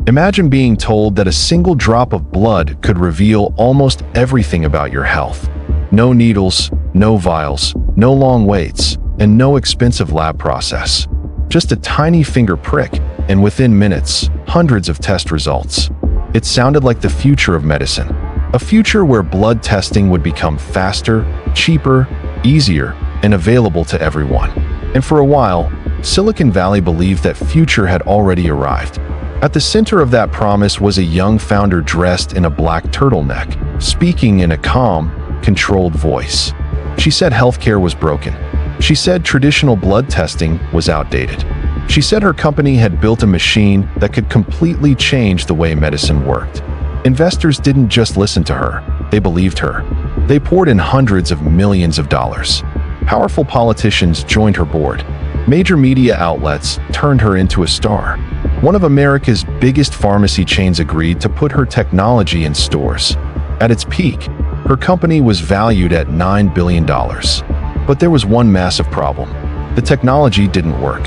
Imagine being told that a single drop of blood could reveal almost everything about your health. No needles, no vials, no long waits, and no expensive lab process. Just a tiny finger prick, and within minutes, hundreds of test results. It sounded like the future of medicine. A future where blood testing would become faster, cheaper, easier, and available to everyone. And for a while, Silicon Valley believed that future had already arrived. At the center of that promise was a young founder dressed in a black turtleneck, speaking in a calm, controlled voice. She said healthcare was broken. She said traditional blood testing was outdated. She said her company had built a machine that could completely change the way medicine worked. Investors didn't just listen to her, they believed her. They poured in hundreds of millions of dollars. Powerful politicians joined her board. Major media outlets turned her into a star. One of America's biggest pharmacy chains agreed to put her technology in stores. At its peak, her company was valued at $9 billion. But there was one massive problem. The technology didn't work.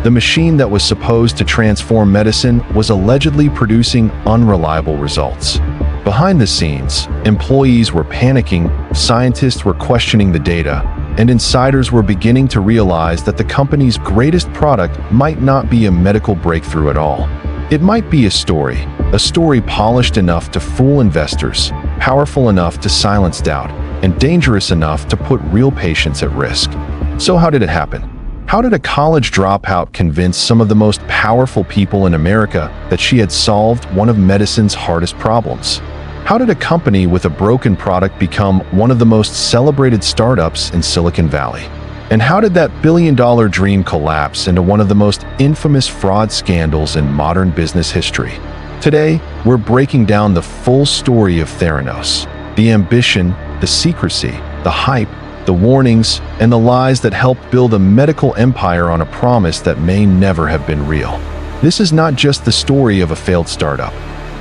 The machine that was supposed to transform medicine was allegedly producing unreliable results. Behind the scenes, employees were panicking, scientists were questioning the data, and insiders were beginning to realize that the company's greatest product might not be a medical breakthrough at all. It might be a story polished enough to fool investors, powerful enough to silence doubt, and dangerous enough to put real patients at risk. So how did it happen? How did a college dropout convince some of the most powerful people in America that she had solved one of medicine's hardest problems? How did a company with a broken product become one of the most celebrated startups in Silicon Valley? And how did that billion-dollar dream collapse into one of the most infamous fraud scandals in modern business history? Today, we're breaking down the full story of Theranos, the ambition, the secrecy, the hype, the warnings, and the lies that helped build a medical empire on a promise that may never have been real. This is not just the story of a failed startup.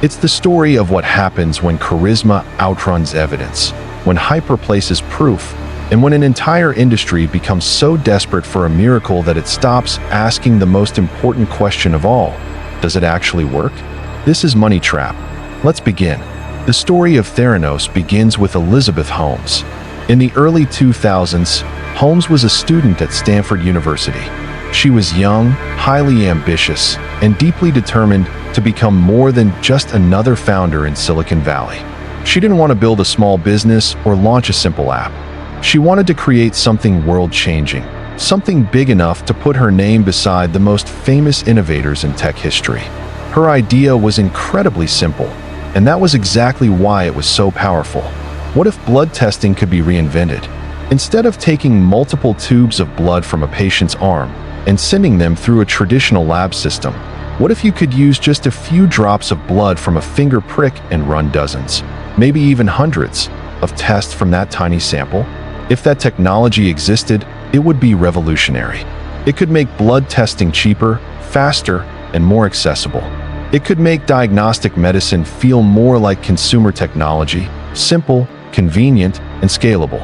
It's the story of what happens when charisma outruns evidence, when hype replaces proof, and when an entire industry becomes so desperate for a miracle that it stops asking the most important question of all: does it actually work? This is Money Trap. Let's begin. The story of Theranos begins with Elizabeth Holmes. In the early 2000s, Holmes was a student at Stanford University. She was young, highly ambitious, and deeply determined to become more than just another founder in Silicon Valley. She didn't want to build a small business or launch a simple app. She wanted to create something world-changing, something big enough to put her name beside the most famous innovators in tech history. Her idea was incredibly simple, and that was exactly why it was so powerful. What if blood testing could be reinvented? Instead of taking multiple tubes of blood from a patient's arm and sending them through a traditional lab system, what if you could use just a few drops of blood from a finger prick and run dozens, maybe even hundreds, of tests from that tiny sample? If that technology existed, it would be revolutionary. It could make blood testing cheaper, faster, and more accessible. It could make diagnostic medicine feel more like consumer technology, simple, convenient, and scalable.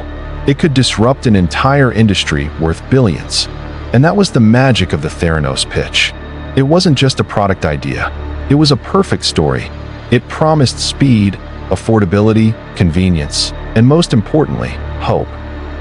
It could disrupt an entire industry worth billions. And that was the magic of the Theranos pitch. It wasn't just a product idea. It was a perfect story. It promised speed, affordability, convenience, and most importantly, hope.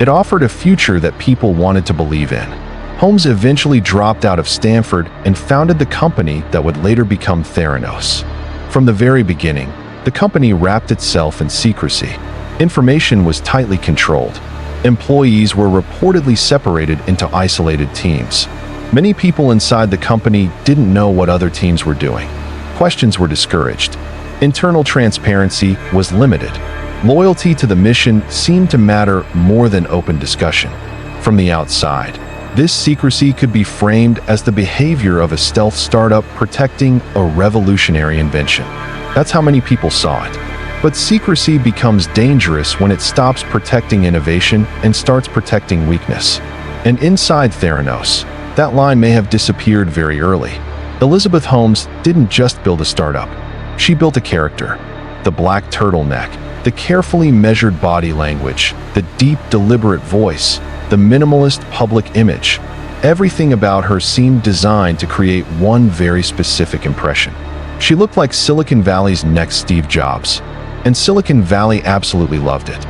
It offered a future that people wanted to believe in. Holmes eventually dropped out of Stanford and founded the company that would later become Theranos. From the very beginning, the company wrapped itself in secrecy. Information was tightly controlled. Employees were reportedly separated into isolated teams. Many people inside the company didn't know what other teams were doing. Questions were discouraged. Internal transparency was limited. Loyalty to the mission seemed to matter more than open discussion. From the outside, this secrecy could be framed as the behavior of a stealth startup protecting a revolutionary invention. That's how many people saw it. But secrecy becomes dangerous when it stops protecting innovation and starts protecting weakness. And inside Theranos, that line may have disappeared very early. Elizabeth Holmes didn't just build a startup. She built a character. The black turtleneck, the carefully measured body language, the deep, deliberate voice, the minimalist public image. Everything about her seemed designed to create one very specific impression. She looked like Silicon Valley's next Steve Jobs, and Silicon Valley absolutely loved it.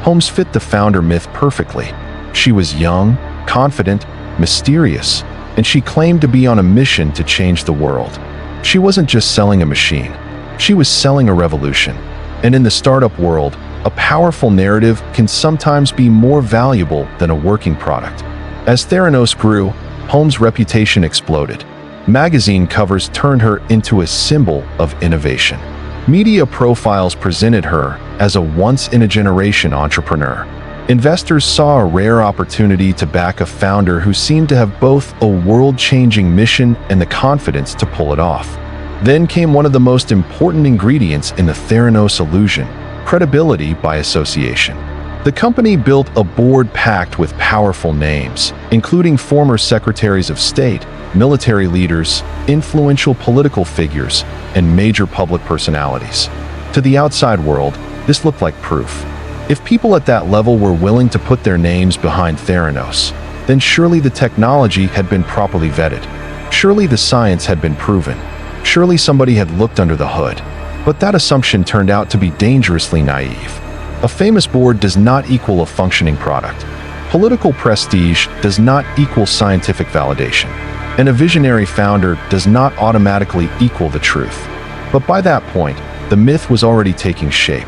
Holmes fit the founder myth perfectly. She was young, confident, mysterious, and she claimed to be on a mission to change the world. She wasn't just selling a machine, she was selling a revolution. And in the startup world, a powerful narrative can sometimes be more valuable than a working product. As Theranos grew, Holmes' reputation exploded. Magazine covers turned her into a symbol of innovation. Media profiles presented her as a once-in-a-generation entrepreneur. Investors saw a rare opportunity to back a founder who seemed to have both a world-changing mission and the confidence to pull it off. Then came one of the most important ingredients in the Theranos illusion: credibility by association. The company built a board packed with powerful names, including former secretaries of state, military leaders, influential political figures, and major public personalities. To the outside world, this looked like proof. If people at that level were willing to put their names behind Theranos, then surely the technology had been properly vetted. Surely the science had been proven. Surely somebody had looked under the hood. But that assumption turned out to be dangerously naive. A famous board does not equal a functioning product. Political prestige does not equal scientific validation. And a visionary founder does not automatically equal the truth. But by that point, the myth was already taking shape.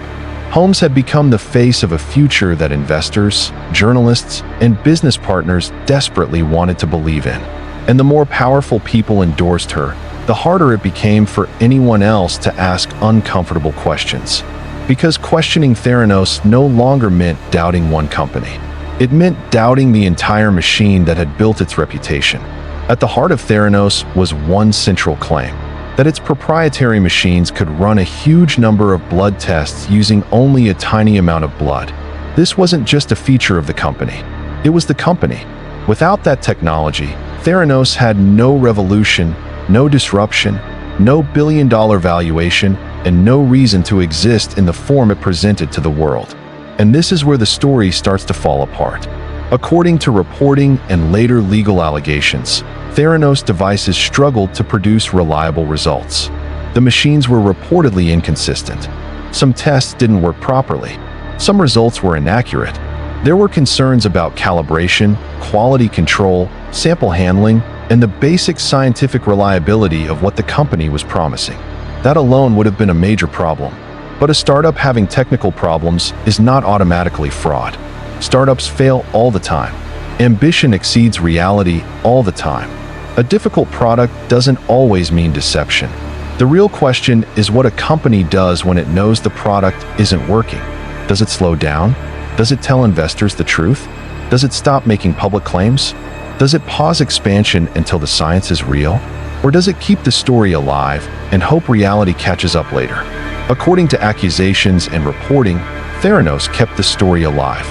Holmes had become the face of a future that investors, journalists, and business partners desperately wanted to believe in. And the more powerful people endorsed her, the harder it became for anyone else to ask uncomfortable questions. Because questioning Theranos no longer meant doubting one company. It meant doubting the entire machine that had built its reputation. At the heart of Theranos was one central claim: that its proprietary machines could run a huge number of blood tests using only a tiny amount of blood. This wasn't just a feature of the company. It was the company. Without that technology, Theranos had no revolution, no disruption, no billion-dollar valuation, and no reason to exist in the form it presented to the world. And this is where the story starts to fall apart. According to reporting and later legal allegations, Theranos devices struggled to produce reliable results. The machines were reportedly inconsistent. Some tests didn't work properly. Some results were inaccurate. There were concerns about calibration, quality control, sample handling, and the basic scientific reliability of what the company was promising. That alone would have been a major problem. But a startup having technical problems is not automatically fraud. Startups fail all the time. Ambition exceeds reality all the time. A difficult product doesn't always mean deception. The real question is what a company does when it knows the product isn't working. Does it slow down? Does it tell investors the truth? Does it stop making public claims? Does it pause expansion until the science is real? Or does it keep the story alive and hope reality catches up later? According to accusations and reporting, Theranos kept the story alive.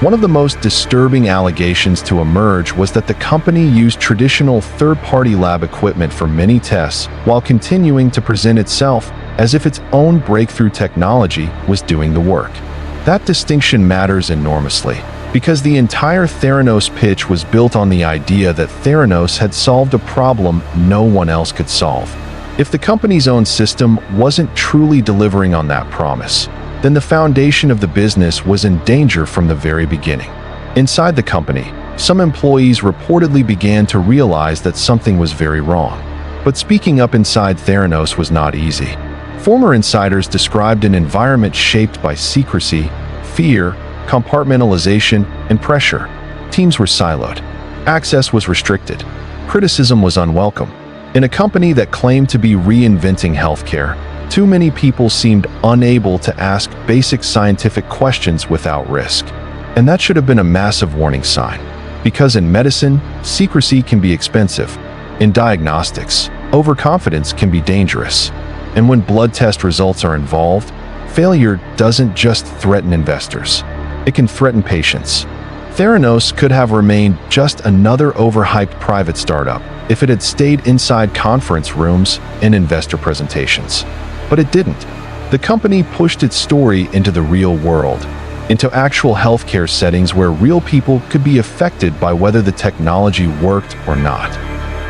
One of the most disturbing allegations to emerge was that the company used traditional third-party lab equipment for many tests while continuing to present itself as if its own breakthrough technology was doing the work. That distinction matters enormously, because the entire Theranos pitch was built on the idea that Theranos had solved a problem no one else could solve. If the company's own system wasn't truly delivering on that promise, then the foundation of the business was in danger from the very beginning. Inside the company, some employees reportedly began to realize that something was very wrong. But speaking up inside Theranos was not easy. Former insiders described an environment shaped by secrecy, fear, compartmentalization, and pressure. Teams were siloed. Access was restricted. Criticism was unwelcome. In a company that claimed to be reinventing healthcare, too many people seemed unable to ask basic scientific questions without risk. And that should have been a massive warning sign. Because in medicine, secrecy can be expensive. In diagnostics, overconfidence can be dangerous. And when blood test results are involved, failure doesn't just threaten investors. It can threaten patients. Theranos could have remained just another overhyped private startup if it had stayed inside conference rooms and investor presentations. But it didn't. The company pushed its story into the real world, into actual healthcare settings where real people could be affected by whether the technology worked or not.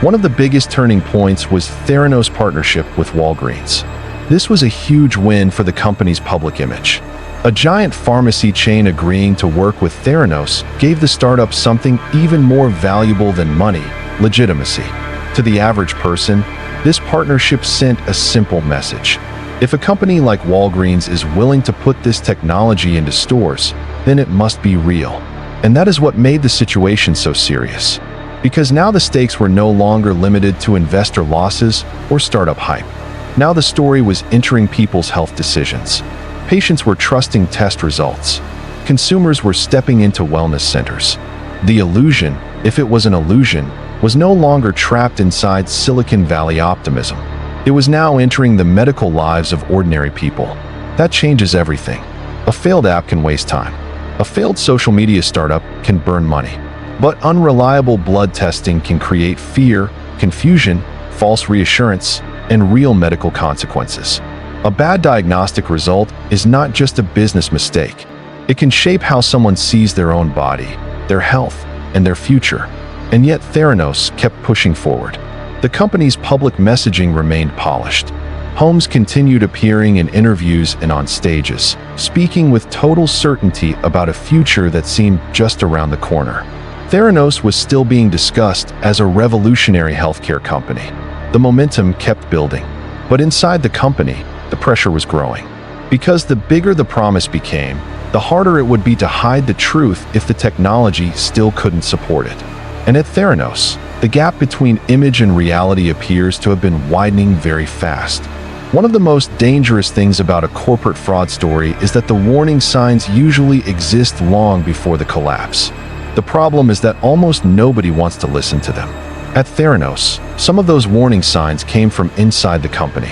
One of the biggest turning points was Theranos' partnership with Walgreens. This was a huge win for the company's public image. A giant pharmacy chain agreeing to work with Theranos gave the startup something even more valuable than money: legitimacy. To the average person, this partnership sent a simple message. If a company like Walgreens is willing to put this technology into stores, then it must be real. And that is what made the situation so serious. Because now the stakes were no longer limited to investor losses or startup hype. Now the story was entering people's health decisions. Patients were trusting test results. Consumers were stepping into wellness centers. The illusion, if it was an illusion, was no longer trapped inside Silicon Valley optimism. It was now entering the medical lives of ordinary people. That changes everything. A failed app can waste time. A failed social media startup can burn money. But unreliable blood testing can create fear, confusion, false reassurance, and real medical consequences. A bad diagnostic result is not just a business mistake. It can shape how someone sees their own body, their health, and their future. And yet Theranos kept pushing forward. The company's public messaging remained polished. Holmes continued appearing in interviews and on stages, speaking with total certainty about a future that seemed just around the corner. Theranos was still being discussed as a revolutionary healthcare company. The momentum kept building. But inside the company, the pressure was growing. Because the bigger the promise became, the harder it would be to hide the truth if the technology still couldn't support it. And at Theranos, the gap between image and reality appears to have been widening very fast. One of the most dangerous things about a corporate fraud story is that the warning signs usually exist long before the collapse. The problem is that almost nobody wants to listen to them. At Theranos, some of those warning signs came from inside the company.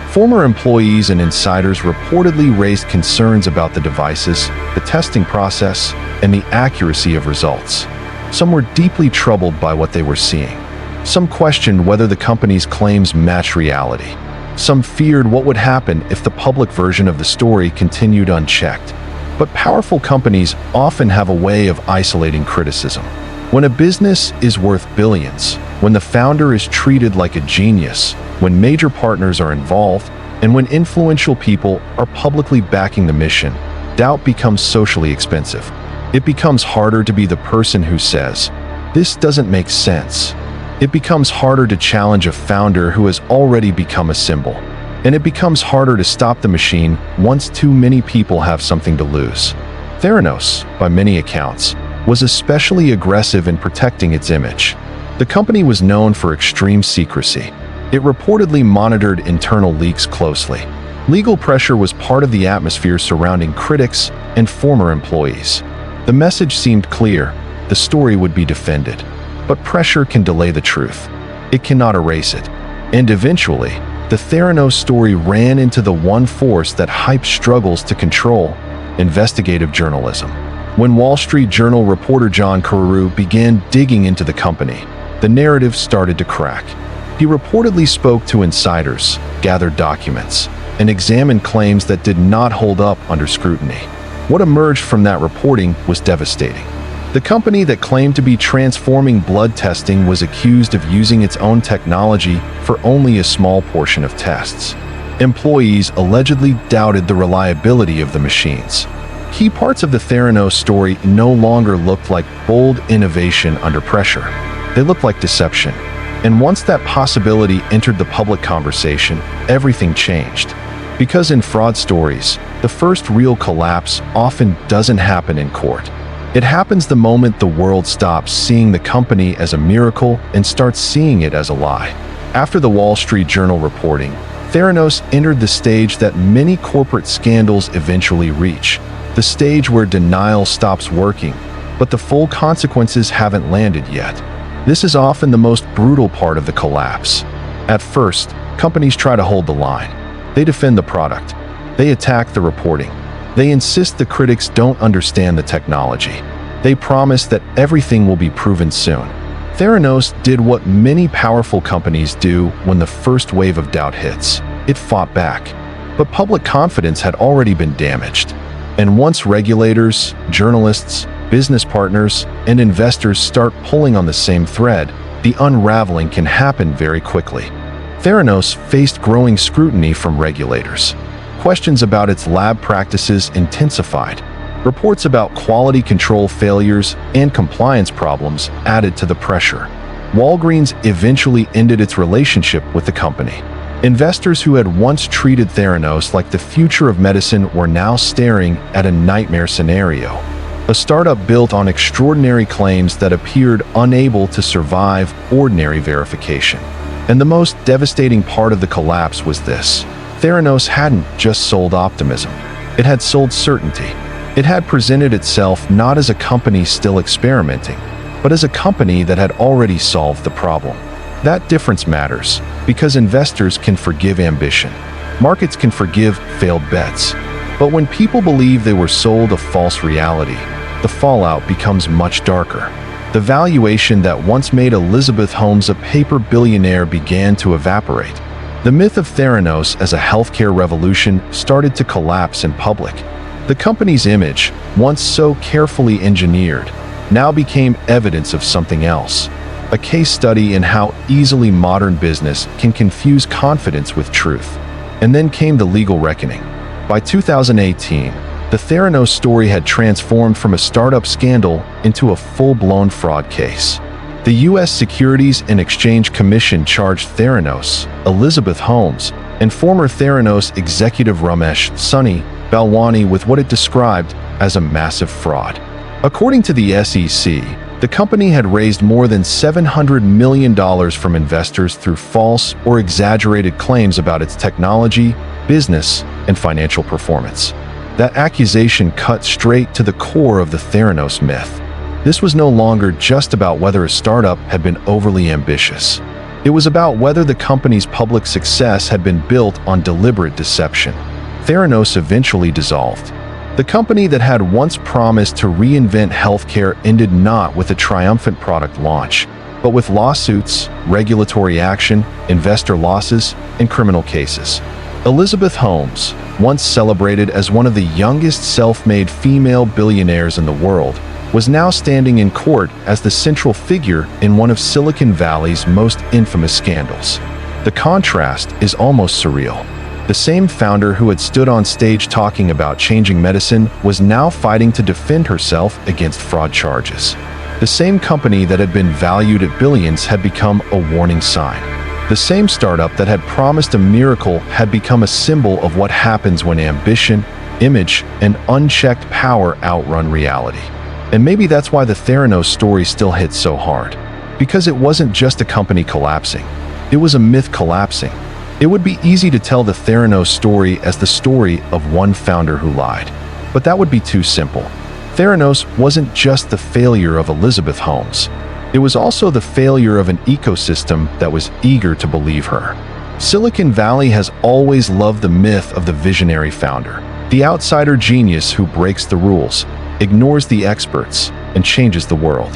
Former employees and insiders reportedly raised concerns about the devices, the testing process, and the accuracy of results. Some were deeply troubled by what they were seeing. Some questioned whether the company's claims matched reality. Some feared what would happen if the public version of the story continued unchecked. But powerful companies often have a way of isolating criticism. When a business is worth billions, when the founder is treated like a genius, when major partners are involved, and when influential people are publicly backing the mission, doubt becomes socially expensive. It becomes harder to be the person who says, "This doesn't make sense." It becomes harder to challenge a founder who has already become a symbol. And it becomes harder to stop the machine once too many people have something to lose. Theranos, by many accounts, was especially aggressive in protecting its image. The company was known for extreme secrecy. It reportedly monitored internal leaks closely. Legal pressure was part of the atmosphere surrounding critics and former employees. The message seemed clear: the story would be defended. But pressure can delay the truth. It cannot erase it. And eventually, the Theranos story ran into the one force that hype struggles to control: investigative journalism. When Wall Street Journal reporter John Carreyrou began digging into the company, the narrative started to crack. He reportedly spoke to insiders, gathered documents, and examined claims that did not hold up under scrutiny. What emerged from that reporting was devastating. The company that claimed to be transforming blood testing was accused of using its own technology for only a small portion of tests. Employees allegedly doubted the reliability of the machines. Key parts of the Theranos story no longer looked like bold innovation under pressure. They looked like deception. And once that possibility entered the public conversation, everything changed. Because in fraud stories, the first real collapse often doesn't happen in court. It happens the moment the world stops seeing the company as a miracle and starts seeing it as a lie. After the Wall Street Journal reporting, Theranos entered the stage that many corporate scandals eventually reach, the stage where denial stops working, but the full consequences haven't landed yet. This is often the most brutal part of the collapse. At first, companies try to hold the line. They defend the product. They attack the reporting. They insist the critics don't understand the technology. They promise that everything will be proven soon. Theranos did what many powerful companies do when the first wave of doubt hits. It fought back. But public confidence had already been damaged. And once regulators, journalists, business partners, and investors start pulling on the same thread, the unraveling can happen very quickly. Theranos faced growing scrutiny from regulators. Questions about its lab practices intensified. Reports about quality control failures and compliance problems added to the pressure. Walgreens eventually ended its relationship with the company. Investors who had once treated Theranos like the future of medicine were now staring at a nightmare scenario. A startup built on extraordinary claims that appeared unable to survive ordinary verification. And the most devastating part of the collapse was this: Theranos hadn't just sold optimism. It had sold certainty. It had presented itself not as a company still experimenting, but as a company that had already solved the problem. That difference matters, because investors can forgive ambition. Markets can forgive failed bets. But when people believe they were sold a false reality, the fallout becomes much darker. The valuation that once made Elizabeth Holmes a paper billionaire began to evaporate. The myth of Theranos as a healthcare revolution started to collapse in public. The company's image, once so carefully engineered, now became evidence of something else. A case study in how easily modern business can confuse confidence with truth. And then came the legal reckoning. By 2018, the Theranos story had transformed from a startup scandal into a full-blown fraud case. The U.S. Securities and Exchange Commission charged Theranos, Elizabeth Holmes, and former Theranos executive Ramesh Sunny Balwani with what it described as a massive fraud. According to the SEC, the company had raised more than $700 million from investors through false or exaggerated claims about its technology, business, and financial performance. That accusation cut straight to the core of the Theranos myth. This was no longer just about whether a startup had been overly ambitious. It was about whether the company's public success had been built on deliberate deception. Theranos eventually dissolved. The company that had once promised to reinvent healthcare ended not with a triumphant product launch, but with lawsuits, regulatory action, investor losses, and criminal cases. Elizabeth Holmes, once celebrated as one of the youngest self-made female billionaires in the world, was now standing in court as the central figure in one of Silicon Valley's most infamous scandals. The contrast is almost surreal. The same founder who had stood on stage talking about changing medicine was now fighting to defend herself against fraud charges. The same company that had been valued at billions had become a warning sign. The same startup that had promised a miracle had become a symbol of what happens when ambition, image, and unchecked power outrun reality. And maybe that's why the Theranos story still hits so hard. Because it wasn't just a company collapsing. It was a myth collapsing. It would be easy to tell the Theranos story as the story of one founder who lied. But that would be too simple. Theranos wasn't just the failure of Elizabeth Holmes. It was also the failure of an ecosystem that was eager to believe her. Silicon Valley has always loved the myth of the visionary founder, the outsider genius who breaks the rules, ignores the experts, and changes the world.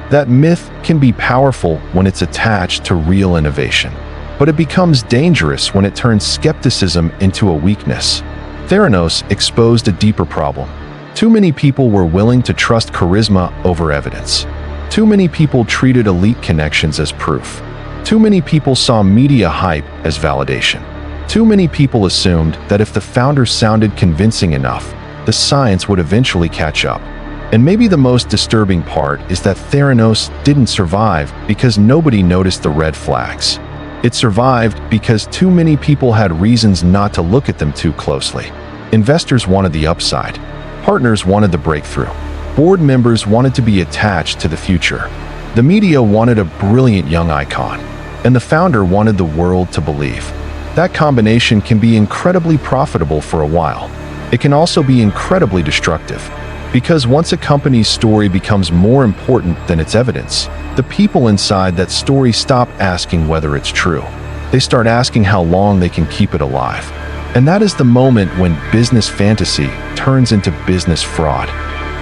That myth can be powerful when it's attached to real innovation. But it becomes dangerous when it turns skepticism into a weakness. Theranos exposed a deeper problem. Too many people were willing to trust charisma over evidence. Too many people treated elite connections as proof. Too many people saw media hype as validation. Too many people assumed that if the founder sounded convincing enough, the science would eventually catch up. And maybe the most disturbing part is that Theranos didn't survive because nobody noticed the red flags. It survived because too many people had reasons not to look at them too closely. Investors wanted the upside. Partners wanted the breakthrough. Board members wanted to be attached to the future. The media wanted a brilliant young icon. And the founder wanted the world to believe. That combination can be incredibly profitable for a while. It can also be incredibly destructive. Because once a company's story becomes more important than its evidence, the people inside that story stop asking whether it's true. They start asking how long they can keep it alive. And that is the moment when business fantasy turns into business fraud.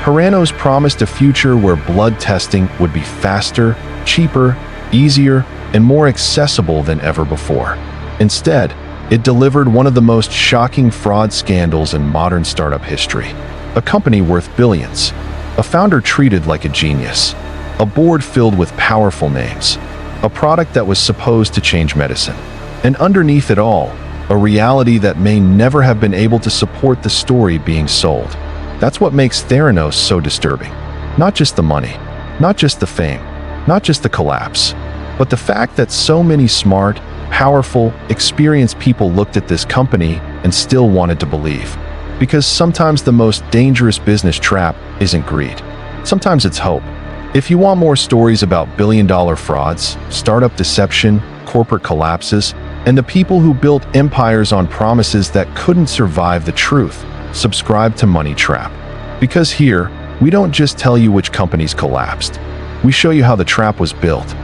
Theranos promised a future where blood testing would be faster, cheaper, easier, and more accessible than ever before. Instead, it delivered one of the most shocking fraud scandals in modern startup history. A company worth billions. A founder treated like a genius. A board filled with powerful names. a product that was supposed to change medicine. And underneath it all, a reality that may never have been able to support the story being sold. That's what makes Theranos so disturbing. Not just the money, not just the fame, not just the collapse, but the fact that so many smart, powerful, experienced people looked at this company and still wanted to believe. Because sometimes the most dangerous business trap isn't greed. Sometimes it's hope. If you want more stories about billion-dollar frauds, startup deception, corporate collapses, and the people who built empires on promises that couldn't survive the truth, subscribe to Money Trap. Because here, we don't just tell you which companies collapsed. We show you how the trap was built,